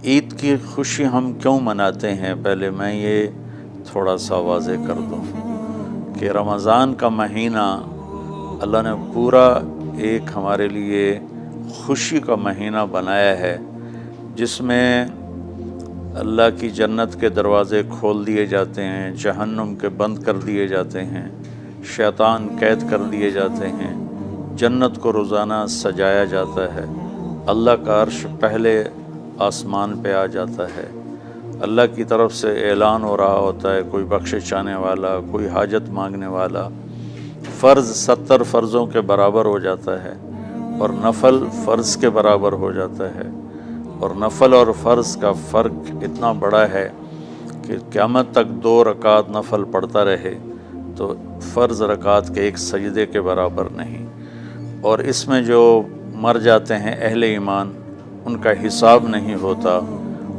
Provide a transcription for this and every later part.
عید کی خوشی ہم کیوں مناتے ہیں؟ پہلے میں یہ تھوڑا سا واضح کر دوں کہ رمضان کا مہینہ اللہ نے پورا ایک ہمارے لیے خوشی کا مہینہ بنایا ہے، جس میں اللہ کی جنت کے دروازے کھول دیے جاتے ہیں، جہنم کے بند کر دیے جاتے ہیں، شیطان قید کر دیے جاتے ہیں، جنت کو روزانہ سجایا جاتا ہے، اللہ کا عرش پہلے آسمان پہ آ جاتا ہے، اللہ کی طرف سے اعلان ہو رہا ہوتا ہے، کوئی بخشش چاہنے والا، کوئی حاجت مانگنے والا، فرض 70 فرضوں کے برابر ہو جاتا ہے اور نفل فرض کے برابر ہو جاتا ہے، اور نفل اور فرض کا فرق اتنا بڑا ہے کہ قیامت تک 2 رکعت نفل پڑھتا رہے تو فرض رکعت کے ایک سجدے کے برابر نہیں۔ اور اس میں جو مر جاتے ہیں اہل ایمان، ان کا حساب نہیں ہوتا،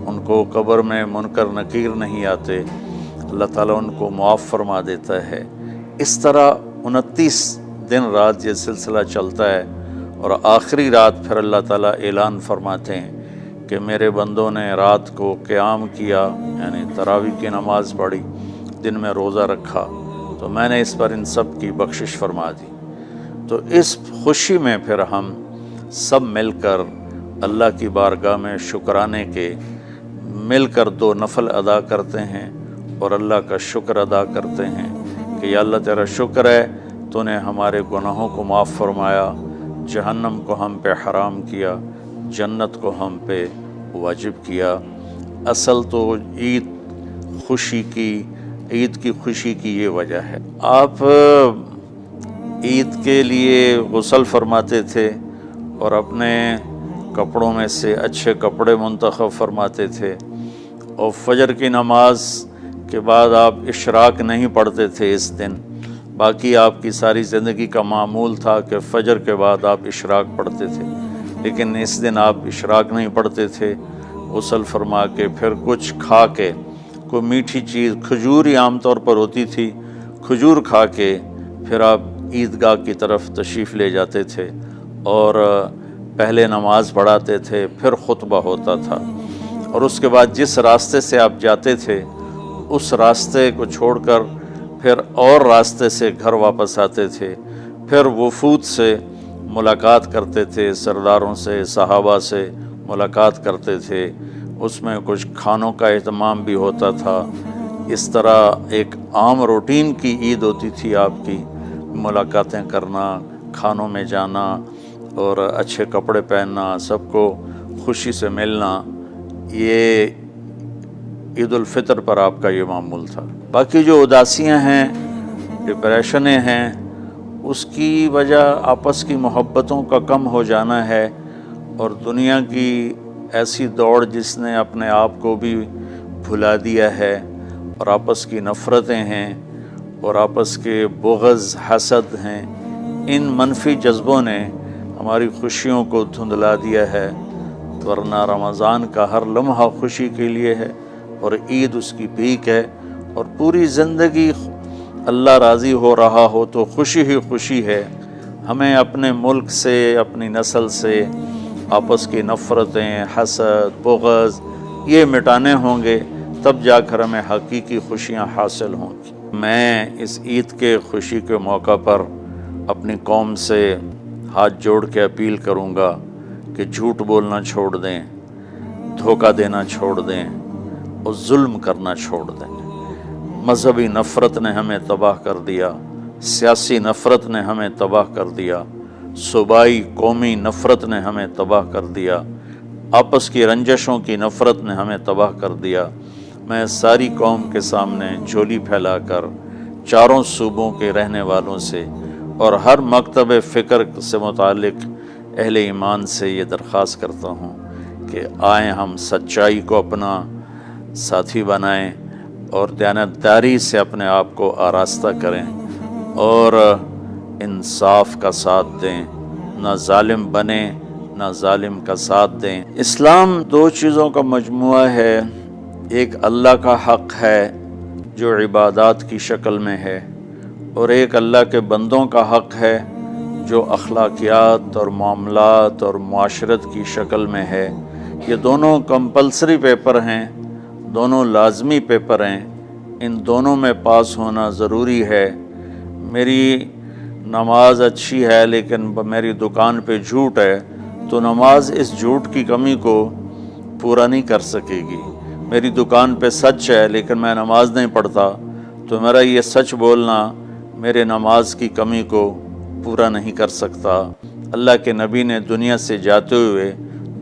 ان کو قبر میں منکر نکیر نہیں آتے، اللہ تعالیٰ ان کو معاف فرما دیتا ہے۔ اس طرح 29 دن رات یہ سلسلہ چلتا ہے، اور آخری رات پھر اللہ تعالیٰ اعلان فرماتے ہیں کہ میرے بندوں نے رات کو قیام کیا، یعنی تراویح کی نماز پڑھی، دن میں روزہ رکھا، تو میں نے اس پر ان سب کی بخشش فرما دی۔ تو اس خوشی میں پھر ہم سب مل کر اللہ کی بارگاہ میں شکرانے کے مل کر 2 نفل ادا کرتے ہیں اور اللہ کا شکر ادا کرتے ہیں کہ یا اللہ تیرا شکر ہے، تو نے ہمارے گناہوں کو معاف فرمایا، جہنم کو ہم پہ حرام کیا، جنت کو ہم پہ واجب کیا۔ اصل تو عید کی خوشی کی یہ وجہ ہے۔ آپ عید کے لیے غسل فرماتے تھے اور اپنے کپڑوں میں سے اچھے کپڑے منتخب فرماتے تھے، اور فجر کی نماز کے بعد آپ اشراق نہیں پڑھتے تھے اس دن، باقی آپ کی ساری زندگی کا معمول تھا کہ فجر کے بعد آپ اشراق پڑھتے تھے، لیکن اس دن آپ اشراق نہیں پڑھتے تھے، غسل فرما کے پھر کچھ کھا کے، کوئی میٹھی چیز، کھجور ہی عام طور پر ہوتی تھی، کھجور کھا کے پھر آپ عیدگاہ کی طرف تشریف لے جاتے تھے، اور پہلے نماز پڑھاتے تھے، پھر خطبہ ہوتا تھا، اور اس کے بعد جس راستے سے آپ جاتے تھے اس راستے کو چھوڑ کر پھر اور راستے سے گھر واپس آتے تھے، پھر وفود سے ملاقات کرتے تھے، سرداروں سے، صحابہ سے ملاقات کرتے تھے، اس میں کچھ کھانوں کا اہتمام بھی ہوتا تھا۔ اس طرح ایک عام روٹین کی عید ہوتی تھی آپ کی، ملاقاتیں کرنا، کھانوں میں جانا اور اچھے کپڑے پہننا، سب کو خوشی سے ملنا، یہ عید الفطر پر آپ کا یہ معمول تھا۔ باقی جو اداسیاں ہیں، ڈپریشنیں ہیں، اس کی وجہ آپس کی محبتوں کا کم ہو جانا ہے، اور دنیا کی ایسی دوڑ جس نے اپنے آپ کو بھی بھلا دیا ہے، اور آپس کی نفرتیں ہیں اور آپس کے بغض، حسد ہیں، ان منفی جذبوں نے ہماری خوشیوں کو دھندلا دیا ہے، ورنہ رمضان کا ہر لمحہ خوشی کے لیے ہے، اور عید اس کی پیک ہے، اور پوری زندگی اللہ راضی ہو رہا ہو تو خوشی ہی خوشی ہے۔ ہمیں اپنے ملک سے، اپنی نسل سے آپس کی نفرتیں، حسد، بغض یہ مٹانے ہوں گے، تب جا کر ہمیں حقیقی خوشیاں حاصل ہوں گی۔ میں اس عید کے خوشی کے موقع پر اپنی قوم سے ہاتھ جوڑ کے اپیل کروں گا کہ جھوٹ بولنا چھوڑ دیں، دھوکہ دینا چھوڑ دیں، اور ظلم کرنا چھوڑ دیں۔ مذہبی نفرت نے ہمیں تباہ کر دیا، سیاسی نفرت نے ہمیں تباہ کر دیا، صوبائی قومی نفرت نے ہمیں تباہ کر دیا، آپس کی رنجشوں کی نفرت نے ہمیں تباہ کر دیا۔ میں ساری قوم کے سامنے جھولی پھیلا کر چاروں صوبوں کے رہنے والوں سے اور ہر مکتب فکر سے متعلق اہل ایمان سے یہ درخواست کرتا ہوں کہ آئیں ہم سچائی کو اپنا ساتھی بنائیں اور دیانتداری سے اپنے آپ کو آراستہ کریں اور انصاف کا ساتھ دیں، نہ ظالم بنیں نہ ظالم کا ساتھ دیں۔ اسلام 2 چیزوں کا مجموعہ ہے، ایک اللہ کا حق ہے جو عبادات کی شکل میں ہے، اور ایک اللہ کے بندوں کا حق ہے جو اخلاقیات اور معاملات اور معاشرت کی شکل میں ہے یہ دونوں کمپلسری پیپر ہیں، دونوں لازمی پیپر ہیں، ان دونوں میں پاس ہونا ضروری ہے۔ میری نماز اچھی ہے لیکن میری دکان پہ جھوٹ ہے تو نماز اس جھوٹ کی کمی کو پورا نہیں کر سکے گی۔ میری دکان پہ سچ ہے لیکن میں نماز نہیں پڑھتا تو میرا یہ سچ بولنا میرے نماز کی کمی کو پورا نہیں کر سکتا۔ اللہ کے نبی نے دنیا سے جاتے ہوئے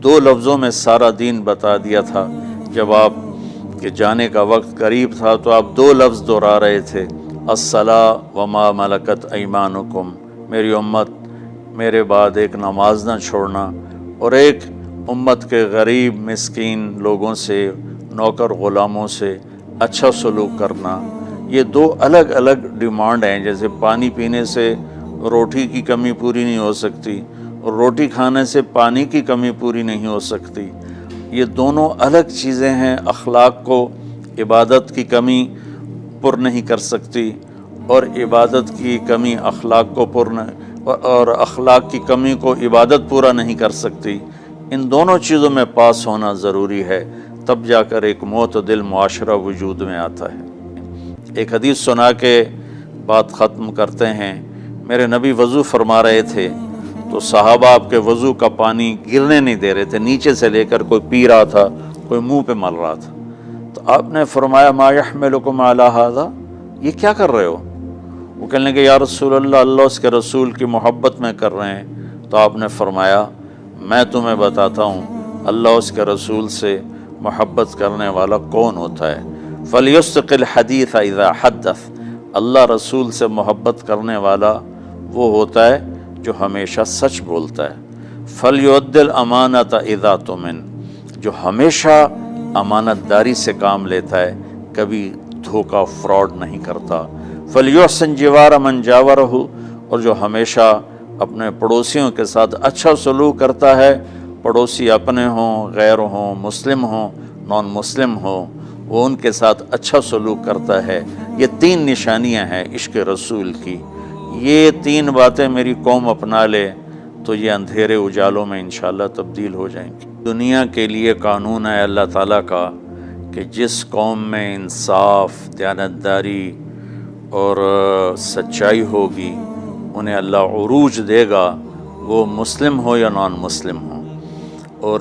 2 لفظوں میں سارا دین بتا دیا تھا۔ جب آپ کے جانے کا وقت قریب تھا تو آپ 2 لفظ دہرا رہے تھے، الصلاۃ وما ملکت ایمانکم، میری امت میرے بعد ایک نماز نہ چھوڑنا، اور ایک امت کے غریب مسکین لوگوں سے، نوکر غلاموں سے اچھا سلوک کرنا۔ یہ 2 الگ الگ ڈیمانڈ ہیں۔ جیسے پانی پینے سے روٹی کی کمی پوری نہیں ہو سکتی اور روٹی کھانے سے پانی کی کمی پوری نہیں ہو سکتی، یہ دونوں الگ چیزیں ہیں۔ اخلاق کو عبادت کی کمی پر نہیں کر سکتی، اور عبادت کی کمی اخلاق کو اور اخلاق کی کمی کو عبادت پورا نہیں کر سکتی۔ ان دونوں چیزوں میں پاس ہونا ضروری ہے، تب جا کر ایک معتدل معاشرہ وجود میں آتا ہے۔ ایک حدیث سنا کے بات ختم کرتے ہیں۔ میرے نبی وضو فرما رہے تھے تو صحابہ آپ کے وضو کا پانی گرنے نہیں دے رہے تھے، نیچے سے لے کر کوئی پی رہا تھا، کوئی منہ پہ مل رہا تھا۔ تو آپ نے فرمایا ما یحملکم علی ھذا، یہ کیا کر رہے ہو؟ وہ کہنے لگے یا رسول اللہ، اللہ اس کے رسول کی محبت میں کر رہے ہیں۔ تو آپ نے فرمایا میں تمہیں بتاتا ہوں اللہ اس کے رسول سے محبت کرنے والا کون ہوتا ہے۔ فَلْيُسْتِقِ الْحَدِيثَ إِذَا حَدَّثَ، اللہ رسول سے محبت کرنے والا وہ ہوتا ہے جو ہمیشہ سچ بولتا ہے۔ فَلْيُؤَدِّ الْأَمَانَةَ إِذَا تُؤْمِنَ، جو ہمیشہ امانت داری سے کام لیتا ہے، کبھی دھوکہ فراڈ نہیں کرتا۔ فَلْيُحْسِنْ جِوَارَ مَنْ جَاوَرَهُ، اور جو ہمیشہ اپنے پڑوسیوں کے ساتھ اچھا سلوک کرتا ہے، پڑوسی اپنے ہوں، غیر ہوں، مسلم ہوں، نان مسلم ہوں، وہ ان کے ساتھ اچھا سلوک کرتا ہے۔ یہ 3 نشانیاں ہیں عشق رسول کی۔ یہ 3 باتیں میری قوم اپنا لے تو یہ اندھیرے اجالوں میں انشاءاللہ تبدیل ہو جائیں گی۔ دنیا کے لیے قانون ہے اللہ تعالیٰ کا کہ جس قوم میں انصاف، دیانتداری اور سچائی ہوگی انہیں اللہ عروج دے گا، وہ مسلم ہو یا نان مسلم ہو۔ اور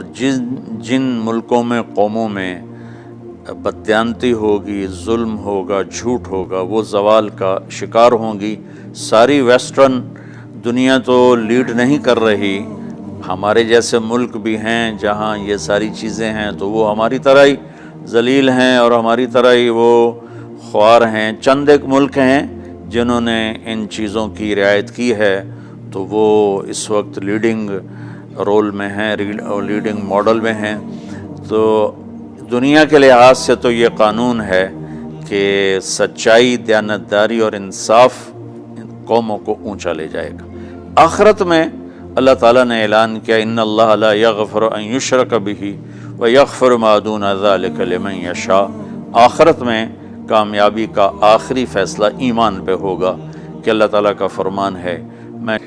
جن ملکوں میں، قوموں میں بددیانتی ہوگی، ظلم ہوگا، جھوٹ ہوگا، وہ زوال کا شکار ہوں گی۔ ساری ویسٹرن دنیا تو لیڈ نہیں کر رہی، ہمارے جیسے ملک بھی ہیں جہاں یہ ساری چیزیں ہیں تو وہ ہماری طرح ہی ذلیل ہیں اور ہماری طرح ہی وہ خوار ہیں۔ چند ایک ملک ہیں جنہوں نے ان چیزوں کی رعایت کی ہے تو وہ اس وقت لیڈنگ رول میں ہیں، لیڈنگ ماڈل میں ہیں۔ تو دنیا کے لحاظ سے تو یہ قانون ہے کہ سچائی، دیانتداری اور انصاف قوموں کو اونچا لے جائے گا۔ آخرت میں اللہ تعالیٰ نے اعلان کیا ان اللہ لا یغفر ان یشرک بہ ویغفر ما دون ذلک لمن یشاء۔ آخرت میں کامیابی کا آخری فیصلہ ایمان پہ ہوگا کہ اللہ تعالیٰ کا فرمان ہے۔ میں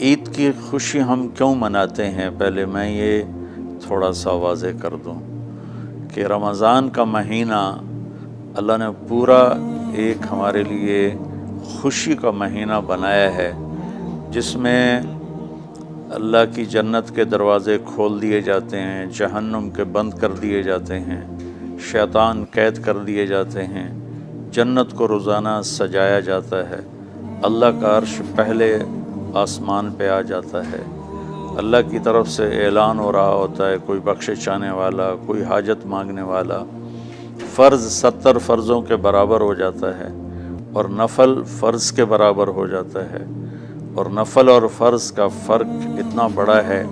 عید کی خوشی ہم کیوں مناتے ہیں، پہلے میں یہ تھوڑا سا واضح کر دوں کہ رمضان کا مہینہ اللہ نے پورا ایک ہمارے لیے خوشی کا مہینہ بنایا ہے، جس میں اللہ کی جنت کے دروازے کھول دیے جاتے ہیں، جہنم کے بند کر دیے جاتے ہیں، شیطان قید کر دیے جاتے ہیں، جنت کو روزانہ سجایا جاتا ہے، اللہ کا عرش پہلے آسمان پہ آ جاتا ہے، اللہ کی طرف سے اعلان ہو رہا ہوتا ہے، کوئی بخشش چاہنے والا، کوئی حاجت مانگنے والا۔ فرض 70 فرضوں کے برابر ہو جاتا ہے اور نفل فرض کے برابر ہو جاتا ہے، اور نفل اور فرض کا فرق اتنا بڑا ہے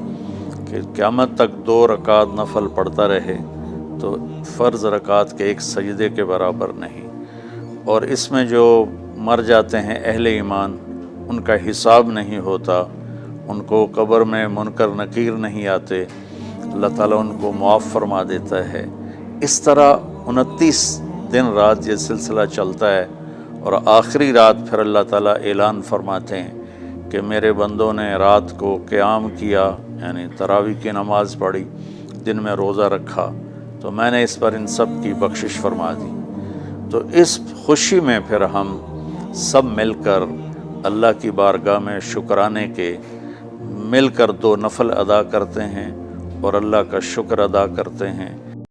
کہ قیامت تک 2 رکعت نفل پڑھتا رہے تو فرض رکعت کے ایک سجدے کے برابر نہیں۔ اور اس میں جو مر جاتے ہیں اہل ایمان، ان کا حساب نہیں ہوتا، ان کو قبر میں منکر نکیر نہیں آتے، اللہ تعالیٰ ان کو معاف فرما دیتا ہے۔ اس طرح 29 دن رات یہ سلسلہ چلتا ہے، اور آخری رات پھر اللہ تعالیٰ اعلان فرماتے ہیں کہ میرے بندوں نے رات کو قیام کیا، یعنی تراویح کی نماز پڑھی، دن میں روزہ رکھا تو میں نے اس پر ان سب کی بخشش فرما دی۔ تو اس خوشی میں پھر ہم سب مل کر اللہ کی بارگاہ میں شکرانے کے مل کر 2 نفل ادا کرتے ہیں اور اللہ کا شکر ادا کرتے ہیں